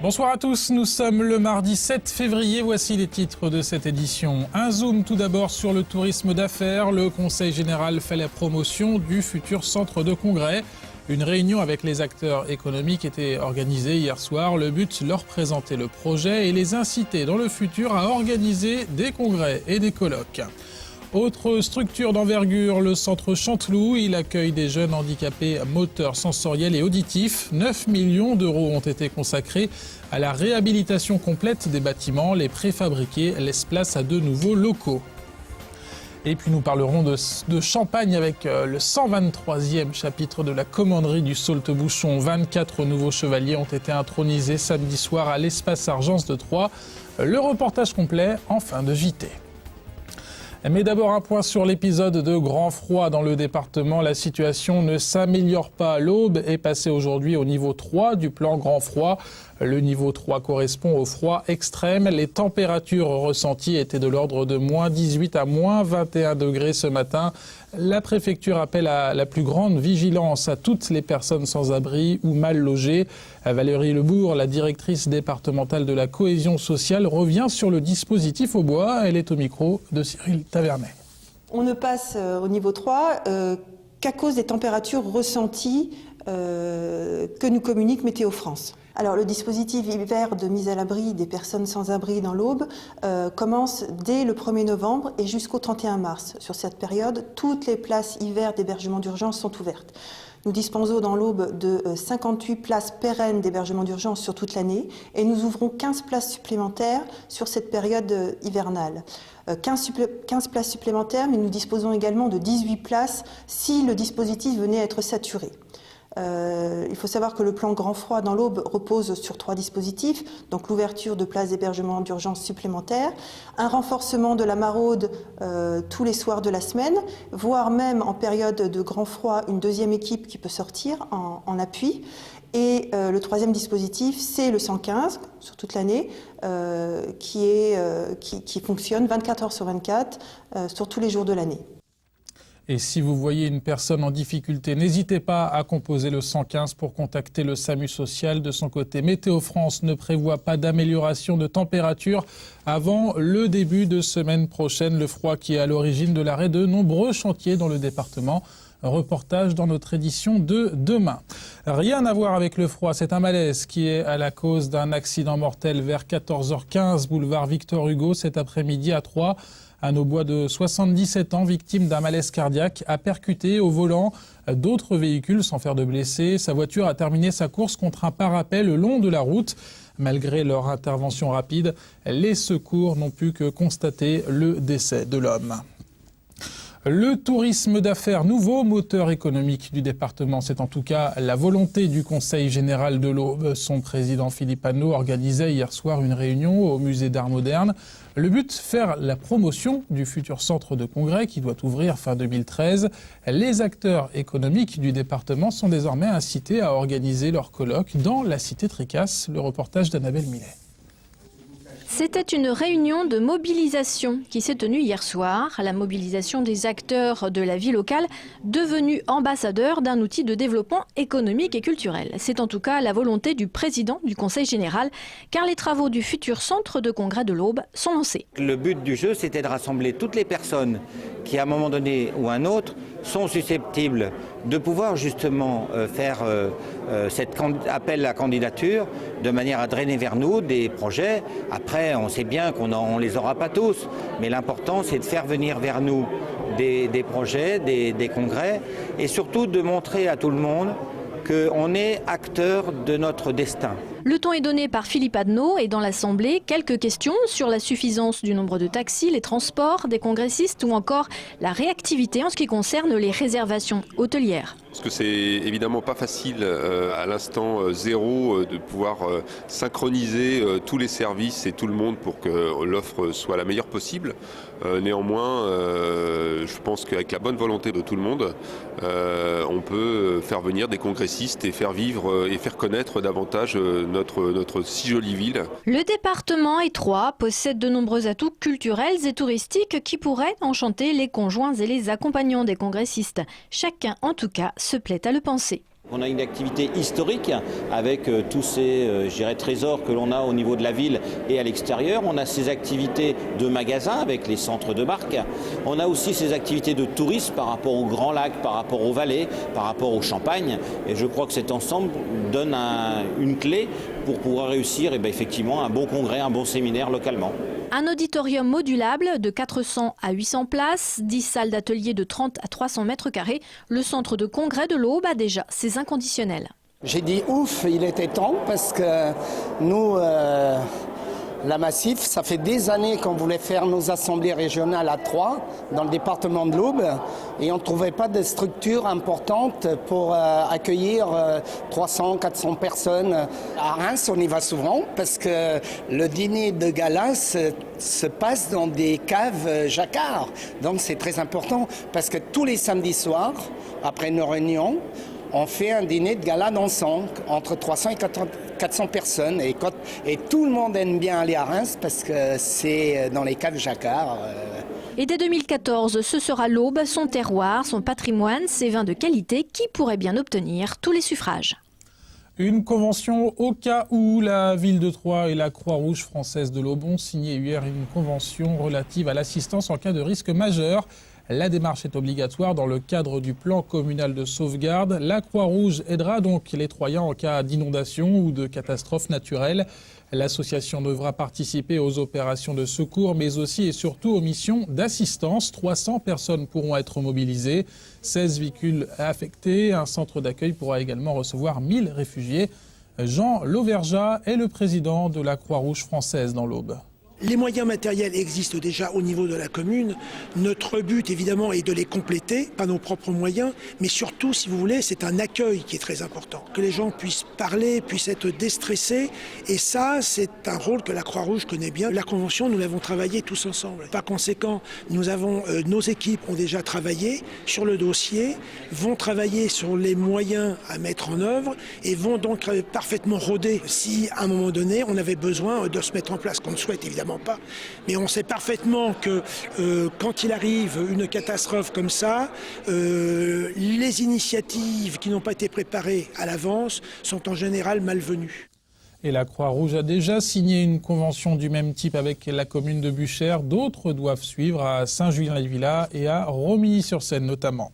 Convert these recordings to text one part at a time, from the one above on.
Bonsoir à tous, nous sommes le mardi 7 février, voici les titres de cette édition. Un zoom tout d'abord sur le tourisme d'affaires. Le Conseil général fait la promotion du futur centre de congrès. Une réunion avec les acteurs économiques était organisée hier soir. Le but, leur présenter le projet et les inciter dans le futur à organiser des congrès et des colloques. Autre structure d'envergure, le centre Chanteloup. Il accueille des jeunes handicapés moteurs, sensoriels et auditifs. 9 millions d'euros ont été consacrés à la réhabilitation complète des bâtiments. Les préfabriqués laissent place à de nouveaux locaux. Et puis nous parlerons de champagne avec le 123e chapitre de la commanderie du Saultebouchon. 24 nouveaux chevaliers ont été intronisés samedi soir à l'espace Argence de Troyes. Le reportage complet en fin de JT. Mais d'abord un point sur l'épisode de grand froid dans le département. La situation ne s'améliore pas. L'Aube est passée aujourd'hui au niveau 3 du plan grand froid. Le niveau 3 correspond au froid extrême. Les températures ressenties étaient de l'ordre de moins 18 à moins 21 degrés ce matin. La préfecture appelle à la plus grande vigilance à toutes les personnes sans abri ou mal logées. Valérie Lebourg, la directrice départementale de la cohésion sociale, revient sur le dispositif au bois. Elle est au micro de Cyril Tavernet. On ne passe au niveau 3 qu'à cause des températures ressenties que nous communique Météo France. Alors le dispositif hiver de mise à l'abri des personnes sans abri dans l'Aube commence dès le 1er novembre et jusqu'au 31 mars. Sur cette période, toutes les places hiver d'hébergement d'urgence sont ouvertes. Nous disposons dans l'Aube de 58 places pérennes d'hébergement d'urgence sur toute l'année et nous ouvrons 15 places supplémentaires sur cette période hivernale. 15 places supplémentaires, mais nous disposons également de 18 places si le dispositif venait à être saturé. Il faut savoir que le plan grand froid dans l'Aube repose sur 3 dispositifs, donc l'ouverture de places d'hébergement d'urgence supplémentaires, un renforcement de la maraude tous les soirs de la semaine, voire même en période de grand froid, une deuxième équipe qui peut sortir en appui. Et le 3e dispositif, c'est le 115 sur toute l'année, qui fonctionne 24 heures sur 24 sur tous les jours de l'année. Et si vous voyez une personne en difficulté, n'hésitez pas à composer le 115 pour contacter le SAMU social. De son côté, Météo France ne prévoit pas d'amélioration de température avant le début de semaine prochaine. Le froid qui est à l'origine de l'arrêt de nombreux chantiers dans le département. Reportage dans notre édition de demain. Rien à voir avec le froid, c'est un malaise qui est à la cause d'un accident mortel vers 14h15, boulevard Victor Hugo, cet après-midi à Troyes. Un aubois de 77 ans, victime d'un malaise cardiaque, a percuté au volant d'autres véhicules sans faire de blessés. Sa voiture a terminé sa course contre un parapet le long de la route. Malgré leur intervention rapide, les secours n'ont pu que constater le décès de l'homme. Le tourisme d'affaires, nouveau moteur économique du département, c'est en tout cas la volonté du Conseil général de l'Aube. Son président Philippe Anneau organisait hier soir une réunion au musée d'art moderne. Le but, faire la promotion du futur centre de congrès qui doit ouvrir fin 2013. Les acteurs économiques du département sont désormais incités à organiser leur colloque dans la cité Tricasse. Le reportage d'Annabelle Millet. C'était une réunion de mobilisation qui s'est tenue hier soir. La mobilisation des acteurs de la vie locale, devenus ambassadeurs d'un outil de développement économique et culturel. C'est en tout cas la volonté du président du Conseil général, car les travaux du futur centre de congrès de l'Aube sont lancés. Le but du jeu, c'était de rassembler toutes les personnes qui, à un moment donné ou un autre, sont susceptibles de pouvoir justement faire cet appel à candidature de manière à drainer vers nous des projets. Après, on sait bien qu'on ne les aura pas tous, mais l'important c'est de faire venir vers nous des projets, des congrès, et surtout de montrer à tout le monde qu'on est acteur de notre destin. Le ton est donné par Philippe Anneau et dans l'Assemblée, quelques questions sur la suffisance du nombre de taxis, les transports des congressistes ou encore la réactivité en ce qui concerne les réservations hôtelières. Parce que c'est évidemment pas facile à l'instant zéro de pouvoir synchroniser tous les services et tout le monde pour que l'offre soit la meilleure possible. Néanmoins, je pense qu'avec la bonne volonté de tout le monde, on peut faire venir des congressistes et faire vivre et faire connaître davantage notre si jolie ville. Le département étroit possède de nombreux atouts culturels et touristiques qui pourraient enchanter les conjoints et les accompagnants des congressistes. Chacun, en tout cas, se plaît à le penser. On a une activité historique avec tous ces trésors que l'on a au niveau de la ville et à l'extérieur. On a ces activités de magasins avec les centres de marque. On a aussi ces activités de tourisme par rapport aux grands lacs, par rapport aux vallées, par rapport au Champagne. Et je crois que cet ensemble donne une clé pour pouvoir réussir effectivement un bon congrès, un bon séminaire localement. Un auditorium modulable de 400 à 800 places, 10 salles d'atelier de 30 à 300 mètres carrés. Le centre de congrès de l'Aube a déjà ses inconditionnels. J'ai dit ouf, il était temps parce que nous, la Massif, ça fait des années qu'on voulait faire nos assemblées régionales à Troyes, dans le département de l'Aube, et on ne trouvait pas de structure importante pour accueillir 300, 400 personnes. À Reims, on y va souvent parce que le dîner de gala se passe dans des caves jacquard. Donc c'est très important parce que tous les samedis soirs, après nos réunions, on fait un dîner de gala dansant entre 300 et 400 personnes et tout le monde aime bien aller à Reims parce que c'est dans les caves jacquard. Et dès 2014, ce sera l'Aube, son terroir, son patrimoine, ses vins de qualité qui pourraient bien obtenir tous les suffrages. Une convention au cas où la ville de Troyes et la Croix-Rouge française de l'Aube ont signé hier une convention relative à l'assistance en cas de risque majeur. La démarche est obligatoire dans le cadre du plan communal de sauvegarde. La Croix-Rouge aidera donc les Troyens en cas d'inondation ou de catastrophe naturelle. L'association devra participer aux opérations de secours, mais aussi et surtout aux missions d'assistance. 300 personnes pourront être mobilisées, 16 véhicules affectés. Un centre d'accueil pourra également recevoir 1000 réfugiés. Jean Lauvergeat est le président de la Croix-Rouge française dans l'Aube. Les moyens matériels existent déjà au niveau de la commune. Notre but, évidemment, est de les compléter, pas nos propres moyens, mais surtout, si vous voulez, c'est un accueil qui est très important. Que les gens puissent parler, puissent être déstressés. Et ça, c'est un rôle que la Croix-Rouge connaît bien. La convention, nous l'avons travaillée tous ensemble. Par conséquent, nos équipes ont déjà travaillé sur le dossier, vont travailler sur les moyens à mettre en œuvre et vont donc parfaitement rôder si, à un moment donné, on avait besoin de se mettre en place, qu'on le souhaite évidemment pas. Mais on sait parfaitement que quand il arrive une catastrophe comme ça, les initiatives qui n'ont pas été préparées à l'avance sont en général malvenues. Et la Croix-Rouge a déjà signé une convention du même type avec la commune de Buchères. D'autres doivent suivre à Saint-Julien-les-Villas et à Romilly-sur-Seine notamment.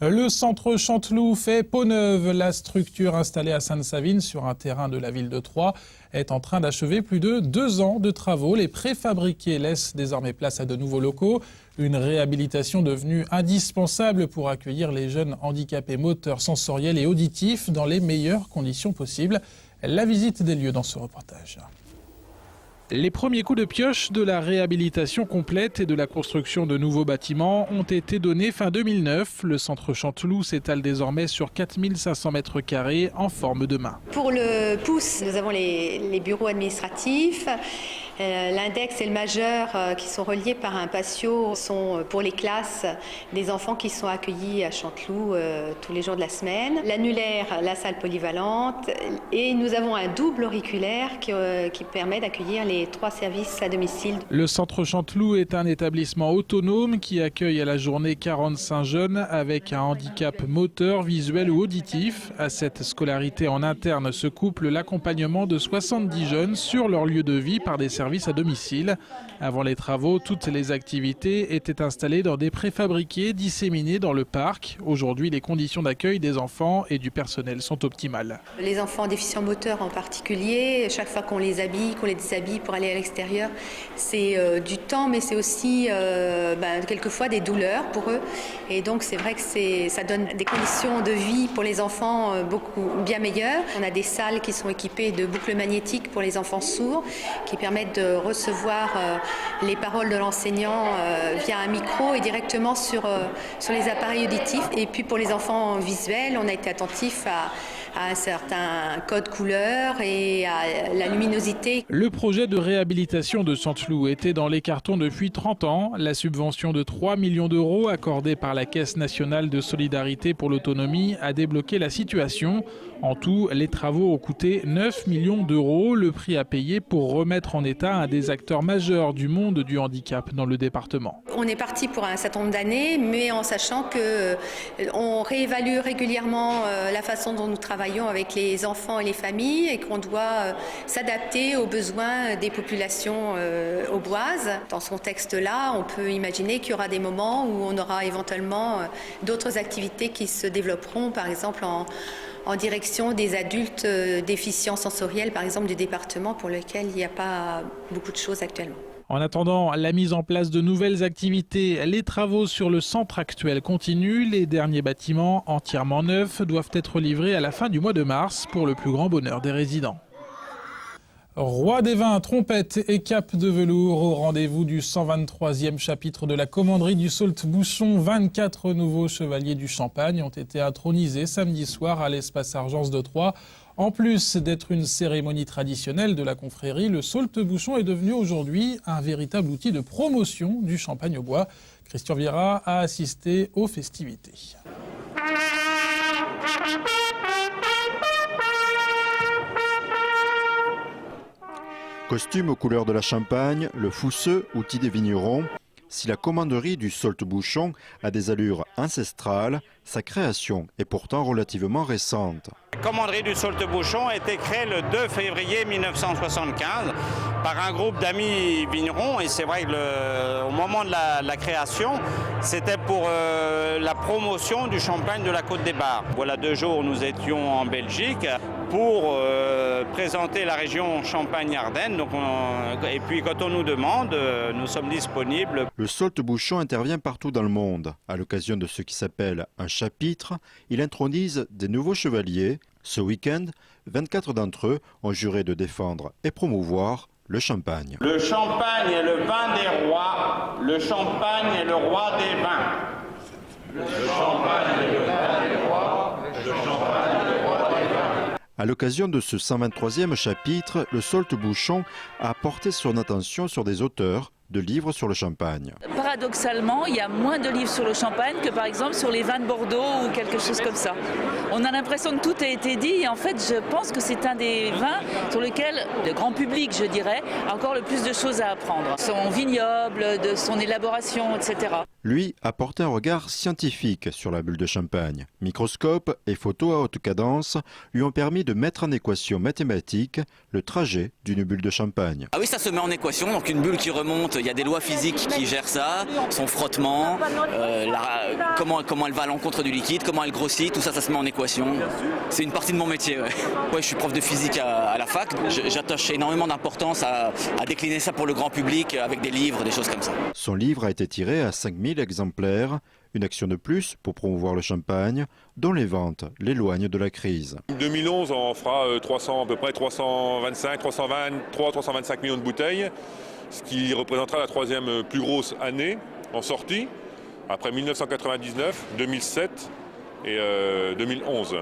Le centre Chanteloup fait peau neuve. La structure installée à Sainte-Savine sur un terrain de la ville de Troyes est en train d'achever plus de 2 ans de travaux. Les préfabriqués laissent désormais place à de nouveaux locaux. Une réhabilitation devenue indispensable pour accueillir les jeunes handicapés moteurs, sensoriels et auditifs dans les meilleures conditions possibles. La visite des lieux dans ce reportage. Les premiers coups de pioche de la réhabilitation complète et de la construction de nouveaux bâtiments ont été donnés fin 2009. Le centre Chanteloup s'étale désormais sur 4500 mètres carrés en forme de main. Pour le pouce, nous avons les bureaux administratifs. L'index et le majeur qui sont reliés par un patio sont pour les classes des enfants qui sont accueillis à Chanteloup tous les jours de la semaine. L'annulaire, la salle polyvalente, et nous avons un double auriculaire qui permet d'accueillir les 3 services à domicile. Le centre Chanteloup est un établissement autonome qui accueille à la journée 45 jeunes avec un handicap moteur, visuel ou auditif. À cette scolarité en interne se couple l'accompagnement de 70 jeunes sur leur lieu de vie par des services à domicile. Avant les travaux, toutes les activités étaient installées dans des préfabriqués disséminés dans le parc. Aujourd'hui, les conditions d'accueil des enfants et du personnel sont optimales. Les enfants déficients moteurs en particulier, chaque fois qu'on les habille, qu'on les déshabille pour aller à l'extérieur, c'est du temps, mais c'est aussi quelquefois des douleurs pour eux. Et donc c'est vrai que ça donne des conditions de vie pour les enfants bien meilleures. On a des salles qui sont équipées de boucles magnétiques pour les enfants sourds, qui permettent de recevoir les paroles de l'enseignant via un micro et directement sur les appareils auditifs. Et puis pour les enfants visuels, on a été attentif à un certain code couleur et à la luminosité. Le projet de réhabilitation de Sainte-Lou était dans les cartons depuis 30 ans. La subvention de 3 millions d'euros accordée par la Caisse nationale de solidarité pour l'autonomie a débloqué la situation. En tout, les travaux ont coûté 9 millions d'euros, le prix à payer pour remettre en état un des acteurs majeurs du monde du handicap dans le département. On est parti pour un certain nombre d'années, mais en sachant qu'on réévalue régulièrement la façon dont nous travaillons avec les enfants et les familles et qu'on doit s'adapter aux besoins des populations auboises. Dans ce contexte-là, on peut imaginer qu'il y aura des moments où on aura éventuellement d'autres activités qui se développeront, par exemple en direction des adultes déficients sensoriels, par exemple du département, pour lequel il n'y a pas beaucoup de choses actuellement. En attendant la mise en place de nouvelles activités, les travaux sur le centre actuel continuent. Les derniers bâtiments entièrement neufs doivent être livrés à la fin du mois de mars pour le plus grand bonheur des résidents. Roi des vins, trompette et cape de velours au rendez-vous du 123e chapitre de la commanderie du Sault-Bouchon. 24 nouveaux chevaliers du Champagne ont été intronisés samedi soir à l'espace Argence de Troyes. En plus d'être une cérémonie traditionnelle de la confrérie, le Sault-Bouchon est devenu aujourd'hui un véritable outil de promotion du champagne au bois. Christian Vieira a assisté aux festivités. Costume aux couleurs de la Champagne, le fousseux, outil des vignerons. Si la commanderie du Sault-Bouchon a des allures ancestrales, sa création est pourtant relativement récente. La commanderie du Sault-Bouchon a été créée le 2 février 1975 par un groupe d'amis vignerons. Et c'est vrai qu'au moment de la création, c'était pour la promotion du champagne de la Côte des Bars. Voilà 2 jours, nous étions en Belgique pour présenter la région Champagne-Ardenne. Et puis quand on nous demande, nous sommes disponibles. Le Sault-Bouchon intervient partout dans le monde. À l'occasion de ce qui s'appelle un chapitre, il intronise des nouveaux chevaliers. Ce week-end, 24 d'entre eux ont juré de défendre et promouvoir le champagne. Le champagne est le vin des rois, le champagne est le roi des vins. Le champagne est le vin des rois, le champagne est le roi des vins. À l'occasion de ce 123e chapitre, le Sault-Bouchon a porté son attention sur des auteurs de livres sur le champagne. Paradoxalement, il y a moins de livres sur le champagne que par exemple sur les vins de Bordeaux ou quelque chose comme ça. On a l'impression que tout a été dit et en fait je pense que c'est un des vins sur lequel le grand public, je dirais, a encore le plus de choses à apprendre. Son vignoble, de son élaboration, etc. Lui a porté un regard scientifique sur la bulle de champagne. Microscope et photos à haute cadence lui ont permis de mettre en équation mathématique le trajet d'une bulle de champagne. Ah oui, ça se met en équation, donc une bulle qui remonte, il y a des lois physiques qui gèrent ça, son frottement, comment elle va à l'encontre du liquide, comment elle grossit, tout ça, ça se met en équation. C'est une partie de mon métier. Ouais, je suis prof de physique à la fac, j'attache énormément d'importance à décliner ça pour le grand public avec des livres, des choses comme ça. Son livre a été tiré à 5000 exemplaires, une action de plus pour promouvoir le champagne, dont les ventes l'éloignent de la crise. 2011, on fera à peu près 325 millions de bouteilles, ce qui représentera la 3e plus grosse année en sortie, après 1999, 2007 et 2011.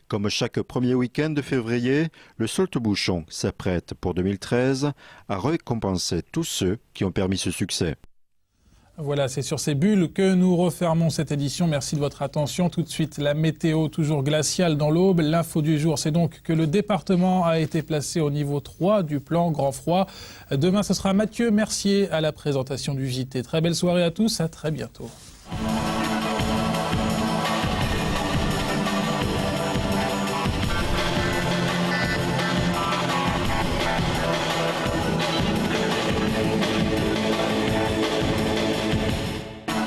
Comme chaque premier week-end de février, le Sault-Bouchon s'apprête pour 2013 à récompenser tous ceux qui ont permis ce succès. Voilà, c'est sur ces bulles que nous refermons cette édition. Merci de votre attention. Tout de suite, la météo toujours glaciale dans l'Aube. L'info du jour, c'est donc que le département a été placé au niveau 3 du plan grand froid. Demain, ce sera Mathieu Mercier à la présentation du JT. Très belle soirée à tous, à très bientôt.